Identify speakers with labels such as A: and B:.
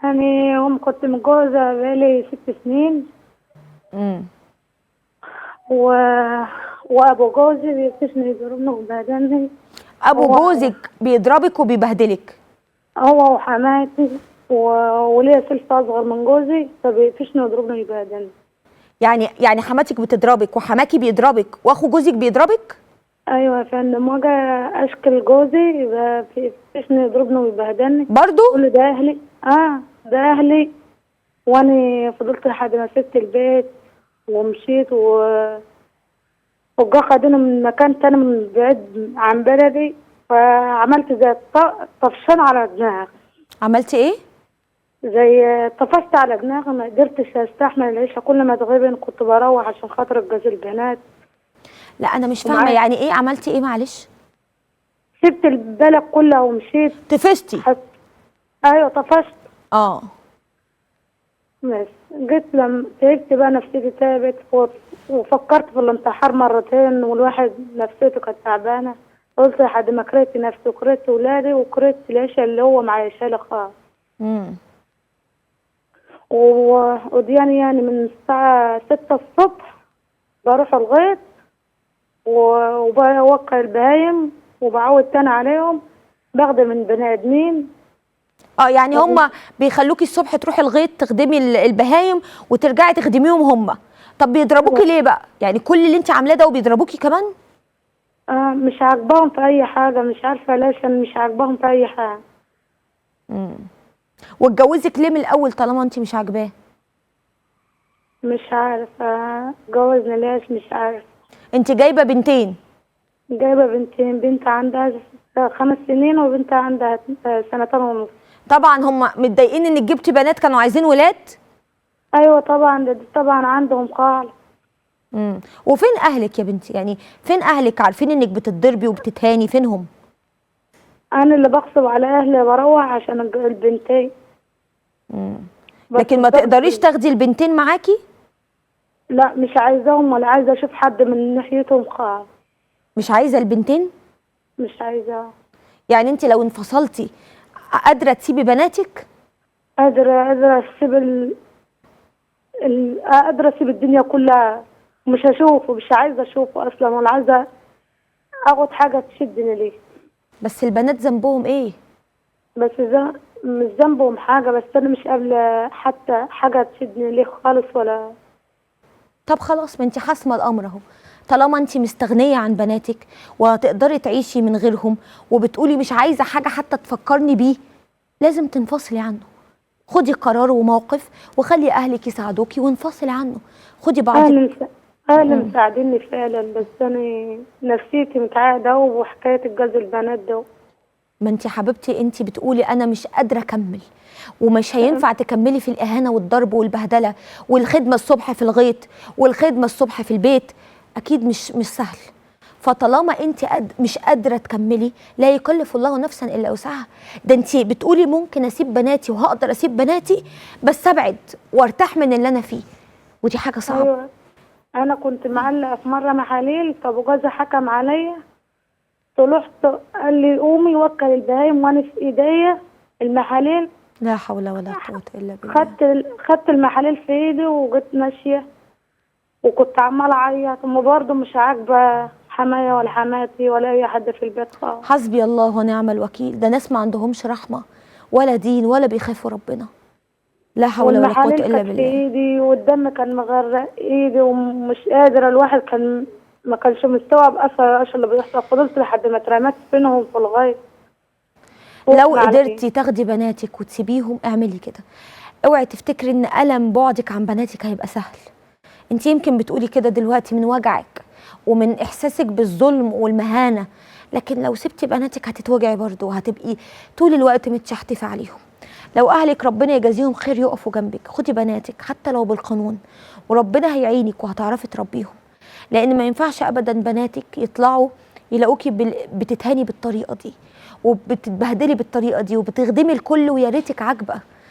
A: يعني هم كنت متجوزة بقالي 6 سنين.
B: امم
A: و... وأبو جوزي بيقفشني يضربني ويبهدلني.
B: ابو
A: هو
B: جوزك بيضربك وبيبهدلك؟
A: هو وحماتي وليا سلف أصغر من جوزي، فبيقفشني ويضربني ويبهدلني.
B: يعني حماتك بتضربك وحماكي بيضربك واخو جوزك بيضربك؟
A: أيوة يا فندم، وأجي أشكل جوزي يبقى بيقفشني يضربني ويبهدلني.
B: برضو؟
A: كل ده أهلي. ده أهلي. وأنا فضلت لحد ما سبت البيت ومشيت وجا خدوني من مكان تاني من بعيد عن بلدي، فعملت زي طفشان على دماغي.
B: عملتي ايه؟
A: زي طفشت على دماغي، ما قدرتش استحمل العيشة. كل ما تغيب كنت بروح عشان خاطر اتجوز البنات.
B: لا انا مش فاهمه،
A: ومعايا
B: يعني ايه عملتي ايه؟ معلش.
A: سبت البلد كلها ومشيت.
B: طفشتي؟
A: ايوه طفشت.
B: اه.
A: بس جيت لما تعبت بقى، نفسيتي تعبت وفكرت في الانتحار مرتين، والواحد نفسيته كانت تعبانة. قلت لحد ما كرهت نفسي وكرهت ولادي وكرهت العيشة اللي هو معيشها لي خالص.
B: امم
A: يعني من الساعة 6 الصبح بروح الغيط وبوكل البهايم وبعود تاني عليهم، بخدم من بني آدمين.
B: يعني هم بيخلوكي الصبح تروحي الغيط تخدمي البهايم وترجعي تخدميهم هم. طب بيضربوكي ليه بقى؟ يعني كل اللي انت عاملاه ده وبيضربوكي كمان؟
A: مش عاجباهم في أي حاجة، مش عارفة ليش أنا مش عاجباهم في أي حاجة.
B: واتجوزك ليه من الاول طالما انت مش عاجباه؟
A: مش عارفة جوزني ليش، مش عارفة.
B: انت جايبه بنتين؟
A: جايبة بنتين، بنت عندها 5 سنين وبنت عندها 2.5 سنين.
B: طبعا هم متضايقين انك جبتي بنات، كانوا عايزين ولاد.
A: أيوة طبعا، ده طبعا عندهم قال.
B: وفين اهلك يا بنتي؟ يعني فين اهلك؟ عارفين انك بتتضربي وبتتهاني، فينهم؟
A: أنا اللي بغصب على أهلي، بروح عشان البنتين.
B: لكن ما تقدريش تاخدي البنتين معاكي؟
A: لا مش عايزاهم، ولا عايزة أشوف حد من ناحيتهم خالص.
B: مش عايزه البنتين؟
A: مش عايزاهم.
B: يعني انت لو انفصلتي قادره تسيبي بناتك؟
A: قادرة أسيب قادرة أسيب الدنيا كلها. مش هشوفه، مش عايزة أشوفه أصلا، ولا عايزة أخد حاجة تشدني ليه.
B: بس البنات ذنبهم ايه؟
A: بس مش ذنبهم حاجة، بس أنا مش قابلة حتى حاجة تشدني ليه خالص ولا.
B: طب خلاص، ما انت حاسمه الامر اهو. طالما انت مستغنيه عن بناتك وهتقدري تعيشي من غيرهم وبتقولي مش عايزه حاجه حتى تفكرني بيه، لازم تنفصلي عنه. خدي قرار وموقف وخلي اهلك يساعدوكي وانفصلي عنه. خدي بعضك.
A: أهلي مساعديني فعلا، بس أنا نفسيتي متعقدة وحكاية الجواز البنات ده.
B: ما انت حبيبتي انت بتقولي انا مش قادره اكمل، ومش هينفع تكملي في الاهانه والضرب والبهدله والخدمه الصبح في الغيط والخدمه الصبح في البيت. اكيد مش سهل. فطالما انت مش قادره تكملي، لا يكلف الله نفسا الا وسعها. ده انت بتقولي ممكن اسيب بناتي وهقدر اسيب بناتي، بس ابعد وارتاح من اللي انا فيه، ودي حاجه صعبه.
A: أيوة. أنا كنت معلقة في مرة محاليل، فأبو حكم عليا. طلعت قال لي قومي وكل البهايم، وانا في ايديا المحاليل.
B: لا حول ولا قوه الا بالله.
A: خدت المحاليل في ايدي وجيت ماشيه، وكنت عماله اعيط، وما برضه مش عاجبه حماية ولا حماتي ولا اي حد في البيت خالص.
B: حسبي الله ونعم الوكيل. ده ناس ما عندهمش رحمه ولا دين ولا بيخافوا ربنا. لا حول ولا قوه
A: والمحاليل
B: الا
A: كانت في
B: بالله.
A: ايدي، والدم كان مغرق ايدي، ومش قادره. الواحد ما كانش مستوعب اصلا ايش اللي بيحصل. فضلت لحد ما اترمت بينهم في الغاية.
B: لو قدرتي تاخدي بناتك وتسيبيهم اعملي كده. اوعي تفتكري ان ألم بعدك عن بناتك هيبقى سهل. انت يمكن بتقولي كده دلوقتي من وجعك ومن احساسك بالظلم والمهانه، لكن لو سبتي بناتك هتتوجعي برضه وهتبقي طول الوقت متشحتفه عليهم. لو اهلك ربنا يجازيهم خير يقفوا جنبك، خدي بناتك حتى لو بالقانون، وربنا هيعينك وهتعرفي تربيهم. لان ما ينفعش ابدا بناتك يطلعوا يلاقوكي بتتهاني بالطريقه دي وبتتبهدلي بالطريقه دي وبتخدمي الكل ويا ريتك عاجبه.